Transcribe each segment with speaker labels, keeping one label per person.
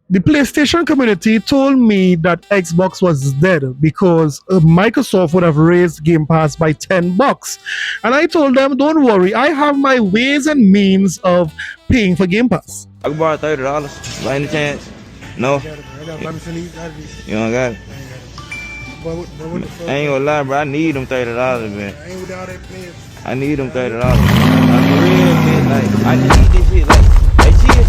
Speaker 1: The PlayStation community told me that Xbox was dead because Microsoft would have raised Game Pass by $10. And I told them, don't worry, I have my ways and means of paying for Game Pass.
Speaker 2: I can borrow $30 by any chance? No?
Speaker 3: I got $30.
Speaker 2: You don't got it?
Speaker 3: But what the fuck?
Speaker 2: I ain't gonna lie, bro. I need them $30, man.
Speaker 3: I ain't with all that playing.
Speaker 2: I need them $30. Like, for real, man. Like, I need this shit.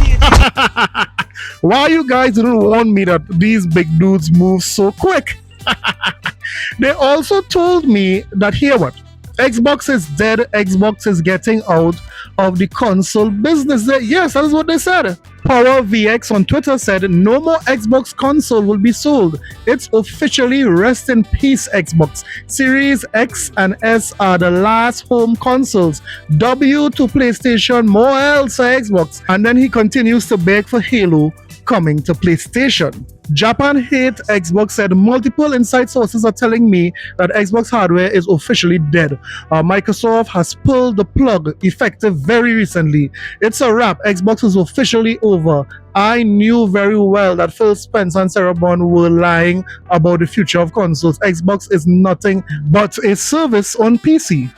Speaker 2: Chill.
Speaker 1: Why you guys didn't warn me that these big dudes move so quick? They also told me that, hear what? Xbox is dead. Xbox is getting out of the console business. Yes, that is what they said. Power VX on Twitter said no more Xbox console will be sold. It's officially rest in peace, Xbox. Series X and S are the last home consoles. W to PlayStation, more L to Xbox. And then he continues to beg for Halo coming to PlayStation. Japan Hate Xbox said multiple inside sources are telling me that Xbox hardware is officially dead. Microsoft has pulled the plug effective very recently. It's a wrap. Xbox is officially over. I knew very well that Phil Spencer and Sarah Bond were lying about the future of consoles. Xbox is nothing but a service on PC.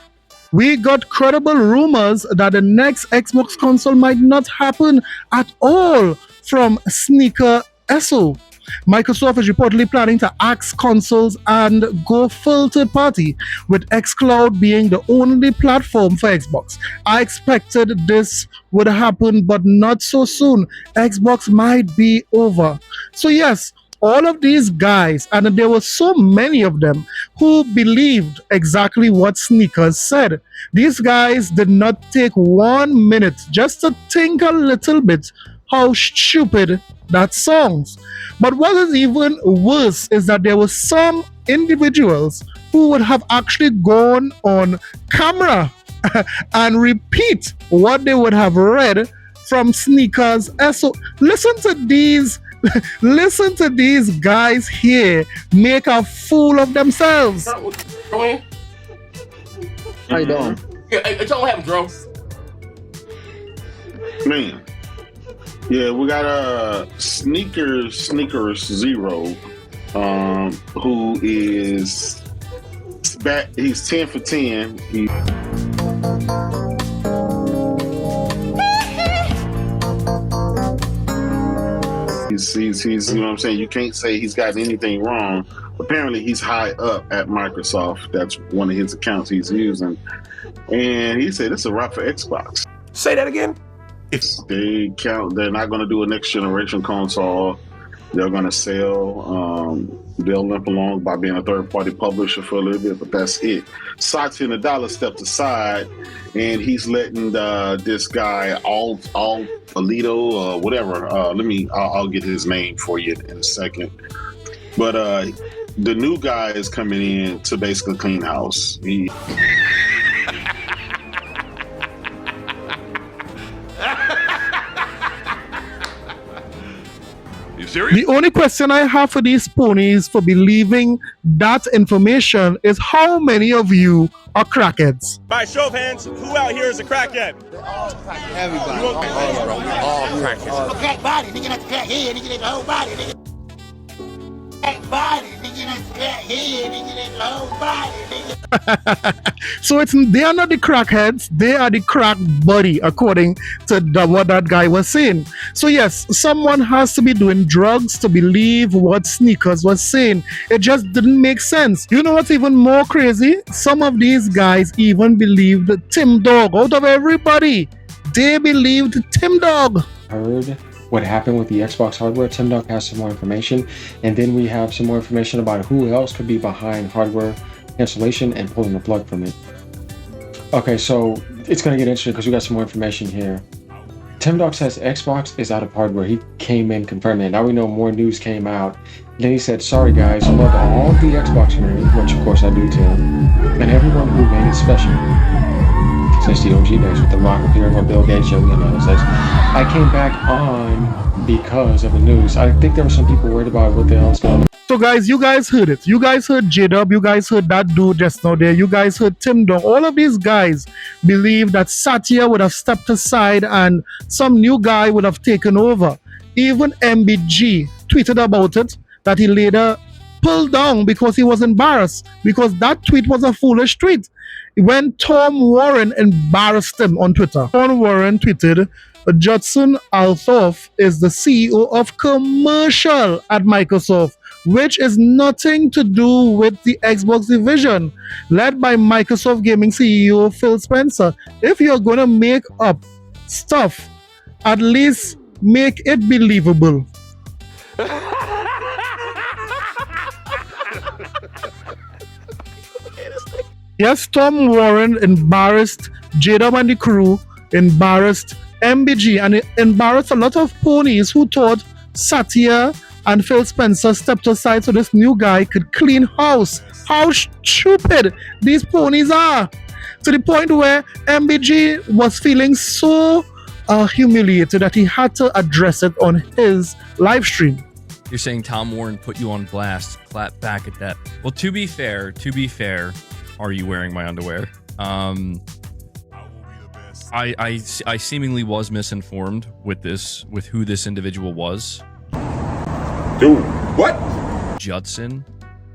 Speaker 1: We got credible rumors that the next Xbox console might not happen at all from Sneaker SO. Microsoft is reportedly planning to axe consoles and go full third party, with xCloud being the only platform for Xbox. I expected this would happen, but not so soon. Xbox might be over. So yes, all of these guys, and there were so many of them who believed exactly what Sneakers said. These guys did not take 1 minute just to think a little bit how stupid that sounds. But what is even worse is that there were some individuals who would have actually gone on camera and repeat what they would have read from Sneakers. So listen to these guys here make a fool of themselves.
Speaker 4: How
Speaker 5: you doing?
Speaker 4: Hey, tell what happened, bro.
Speaker 5: Man. Yeah, we got Sneakers Zero, who is back. He's 10 for 10. He's you know what I'm saying? You can't say he's gotten anything wrong. Apparently he's high up at Microsoft. That's one of his accounts he's using. And he said it's a wrap for Xbox.
Speaker 4: Say that again.
Speaker 5: They're not going to do a next generation console. They're going to sell. They'll limp along by being a third party publisher for a little bit, but that's it. Satya Nadella stepped aside, and he's letting this guy Alito or whatever. I'll get his name for you in a second. But the new guy is coming in to basically clean house.
Speaker 1: The only question I have for these ponies for believing that information is how many of you are crackheads?
Speaker 6: By show of hands, who out here is a crackhead?
Speaker 7: Everybody. All crackheads. Crack body, nigga, that's crack head, nigga, that's the whole body, nigga. Crack body, nigga, that's crack head, nigga, that's the whole body, nigga.
Speaker 1: So they are not the crackheads, they are the crack body, according to what that guy was saying. So yes, someone has to be doing drugs to believe what Sneakers was saying. It just didn't make sense. You know what's even more crazy? Some of these guys even believed Tim Dog. Out of everybody, they believed Tim Dog.
Speaker 8: Heard what happened with the Xbox hardware. Tim Dog has some more information, and then we have some more information about who else could be behind hardware cancellation and pulling the plug from it. Okay, so it's going to get interesting because we got some more information here. Tim Dog says Xbox is out of hardware. He came in confirming it. Now we know more news came out. Then he said, sorry guys, I love all the Xbox community, which of course I do too, and everyone who made it special. Since the OG days with The Rock appearing on Bill Gates show, says, I came back on because of the news. I think there were some people worried about what the hell is going on.
Speaker 1: So guys, you guys heard it. You guys heard J-Dub. You guys heard that dude just now there. You guys heard Tim Dog. All of these guys believe that Satya would have stepped aside and some new guy would have taken over. Even MBG tweeted about it, that he later pulled down because he was embarrassed, because that tweet was a foolish tweet. When Tom Warren embarrassed him on Twitter, Tom Warren tweeted, Judson Althoff is the CEO of commercial at Microsoft, which is nothing to do with the Xbox division, led by Microsoft Gaming CEO Phil Spencer. If you're going to make up stuff, at least make it believable. Yes, Tom Warren embarrassed Jada and the crew, embarrassed MBG, and it embarrassed a lot of ponies who thought Satya and Phil Spencer stepped aside so this new guy could clean house. How stupid these ponies are! To the point where MBG was feeling so humiliated that he had to address it on his live stream.
Speaker 9: You're saying Tom Warren put you on blast. Clap back at that. Well, to be fair, are you wearing my underwear? I seemingly was misinformed with who this individual was.
Speaker 4: Dude, what?
Speaker 9: Judson,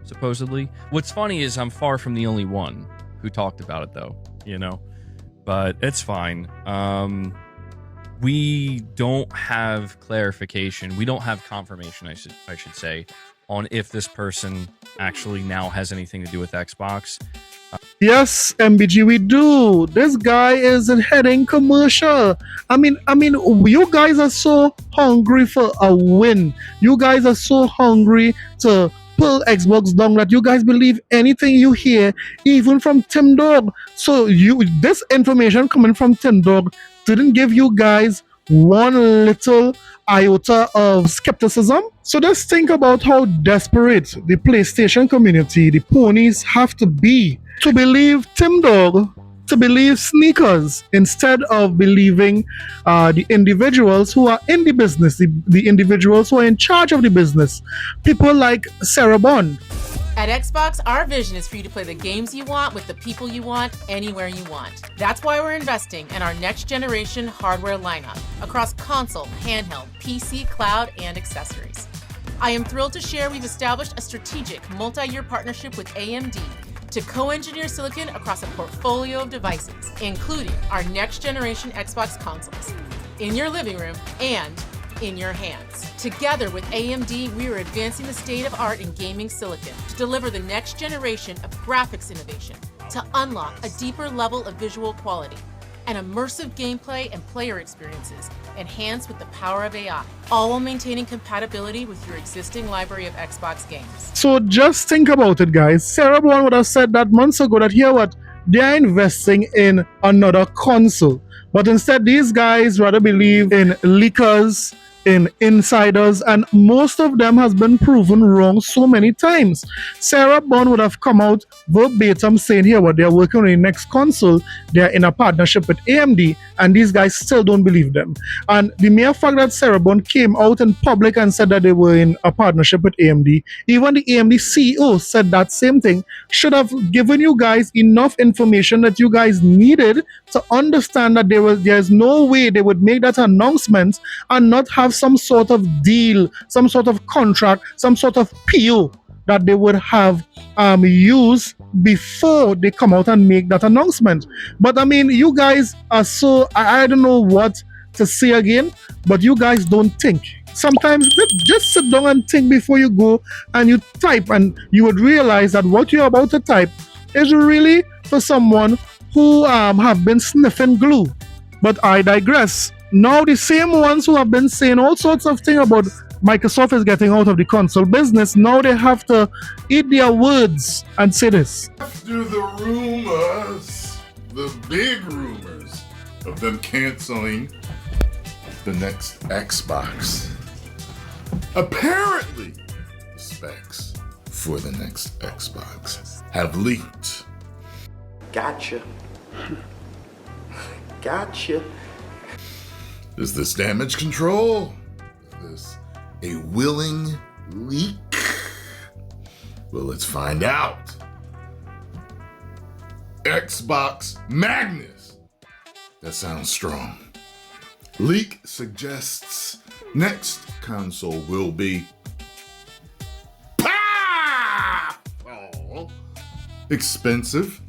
Speaker 9: supposedly. What's funny is I'm far from the only one who talked about it, though, but it's fine. We don't have clarification. We don't have confirmation, I should say, on if this person actually now has anything to do with Xbox.
Speaker 1: Yes, MBG, we do. This guy is heading commercial. I mean, you guys are so hungry for a win. You guys are so hungry to pull Xbox down that you guys believe anything you hear, even from Tim Dog. So this information coming from Tim Dog didn't give you guys one little iota of skepticism. So just think about how desperate the PlayStation community, the ponies, have to be to believe Tim Dog, to believe sneakers, instead of believing the individuals who are in the business, the individuals who are in charge of the business. People like Sarah Bond.
Speaker 10: At Xbox, our vision is for you to play the games you want with the people you want, anywhere you want. That's why we're investing in our next generation hardware lineup across console, handheld, PC, cloud, and accessories. I am thrilled to share we've established a strategic multi-year partnership with AMD to co-engineer silicon across a portfolio of devices, including our next generation Xbox consoles, in your living room and in your hands. Together with AMD, we are advancing the state of art in gaming silicon to deliver the next generation of graphics innovation to unlock a deeper level of visual quality and immersive gameplay and player experiences enhanced with the power of AI, all while maintaining compatibility with your existing library of Xbox games.
Speaker 1: So just think about it, guys. Sarah Bond would have said that months ago that here what? They are investing in another console. But instead, these guys rather believe in leakers, in insiders, and most of them has been proven wrong so many times. Sarah Bond would have come out verbatim saying here what they're working on the next console, they're in a partnership with AMD, and these guys still don't believe them. And the mere fact that Sarah Bond came out in public and said that they were in a partnership with AMD, even the AMD CEO said that same thing, should have given you guys enough information that you guys needed to understand that there's no way they would make that announcement and not have some sort of deal, some sort of contract, some sort of PO that they would have used before they come out and make that announcement. But I mean, you guys are so, I don't know what to say again, but you guys don't think. Sometimes just sit down and think before you go and you type, and you would realize that what you're about to type is really for someone who have been sniffing glue. But I digress. Now the same ones who have been saying all sorts of things about Microsoft is getting out of the console business, now they have to eat their words and say this.
Speaker 11: After the rumors, the big rumors of them canceling the next Xbox, apparently the specs for the next Xbox have leaked.
Speaker 7: Gotcha. Gotcha.
Speaker 11: Is this damage control? Is this a willing leak? Well, let's find out. Xbox Magnus. That sounds strong. Leak suggests Next console will be expensive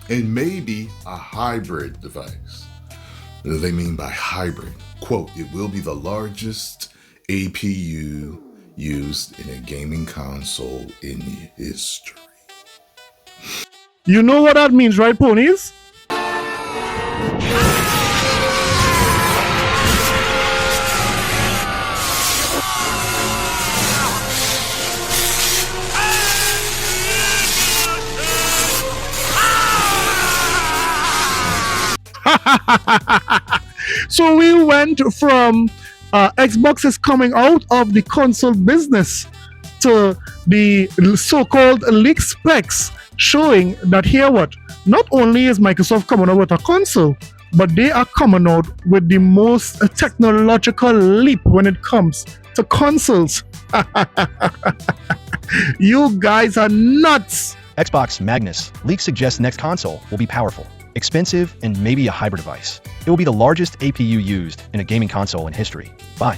Speaker 11: and maybe a hybrid device. What do they mean by hybrid? Quote, it will be the largest APU used in a gaming console in history.
Speaker 1: You know what that means, right, ponies? So we went from Xbox is coming out of the console business to the so-called leaked specs showing that here what, not only is Microsoft coming out with a console, but they are coming out with the most technological leap when it comes to consoles. You guys are nuts.
Speaker 12: Xbox Magnus. Leaks suggest next console will be powerful, expensive, and maybe a hybrid device. It will be the largest APU used in a gaming console in history. Bye.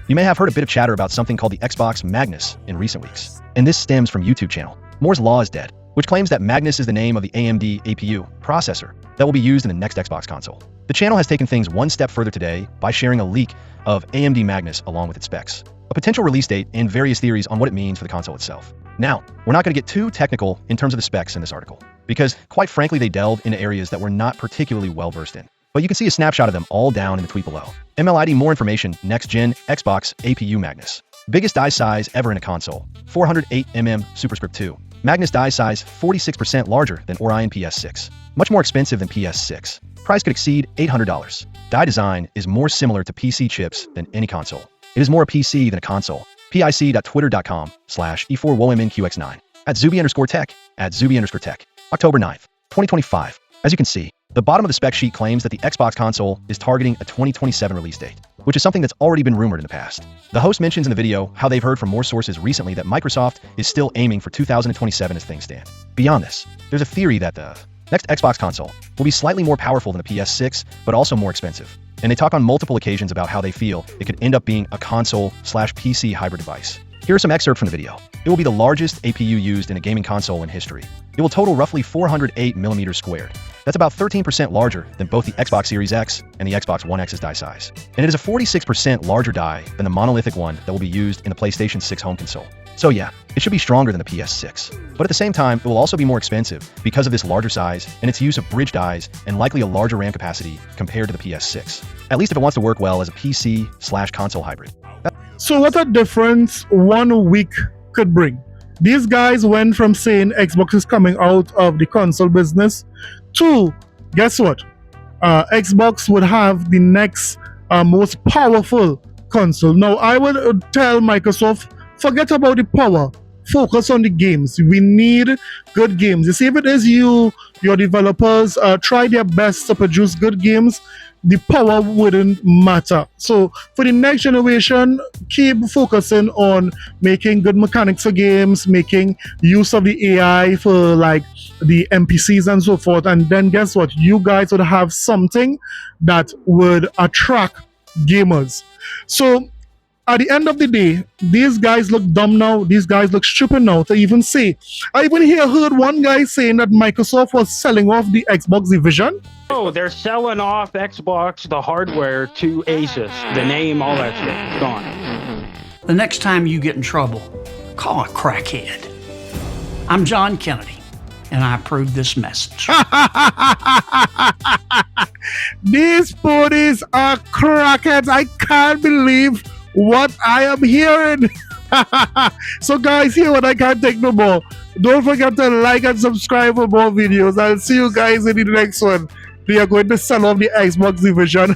Speaker 12: You may have heard a bit of chatter about something called the Xbox Magnus in recent weeks, and this stems from YouTube channel Moore's Law is Dead, which claims that Magnus is the name of the AMD APU processor that will be used in the next Xbox console. The channel has taken things one step further today by sharing a leak of AMD Magnus along with its specs, a potential release date, and various theories on what it means for the console itself. Now, we're not going to get too technical in terms of the specs in this article, because quite frankly they delve into areas that we're not particularly well versed in. But you can see a snapshot of them all down in the tweet below. MLID more information, next gen Xbox APU Magnus. Biggest die size ever in a console, 408mm Superscript 2. Magnus die size 46% larger than Orion PS6. Much more expensive than PS6. Price could exceed $800. Die design is more similar to PC chips than any console. It is more a PC than a console. pic.twitter.com/E4WOMNQX9. @Zuby_tech, @Zuby_tech. October 9th, 2025. As you can see, the bottom of the spec sheet claims that the Xbox console is targeting a 2027 release date, which is something that's already been rumored in the past. The host mentions in the video how they've heard from more sources recently that Microsoft is still aiming for 2027 as things stand. Beyond this, there's a theory that the next Xbox console will be slightly more powerful than the PS6, but also more expensive. And they talk on multiple occasions about how they feel it could end up being a console/PC hybrid device. Here are some excerpts from the video. It will be the largest APU used in a gaming console in history. It will total roughly 408mm squared. That's about 13% larger than both the Xbox Series X and the Xbox One X's die size. And it is a 46% larger die than the monolithic one that will be used in the PlayStation 6 home console. So yeah, it should be stronger than the PS6. But at the same time, it will also be more expensive because of this larger size and its use of bridge dies and likely a larger RAM capacity compared to the PS6. At least if it wants to work well as a PC/console hybrid.
Speaker 1: So what a difference 1 week could bring. These guys went from saying Xbox is coming out of the console business to, guess what? Xbox would have the next most powerful console. Now, I would tell Microsoft, forget about the power. Focus on the games. We need good games. You see, if it is your developers try their best to produce good games, the power wouldn't matter. So for the next generation, keep focusing on making good mechanics for games, making use of the AI for like the NPCs and so forth. And then guess what? You guys would have something that would attract gamers. So at the end of the day, these guys look dumb now. These guys look stupid now to even say. I even heard one guy saying that Microsoft was selling off the Xbox division.
Speaker 13: Oh, they're selling off Xbox, the hardware, to Asus. The name, all that shit. It's gone.
Speaker 14: The next time you get in trouble, call a crackhead. I'm John Kennedy, and I approve this message.
Speaker 1: These ponies are crackheads. I can't believe what I am hearing. So guys, here what I can't take no more. Don't forget to like and subscribe for more videos. I'll see you guys in the next one. We are going to sell off the Xbox division.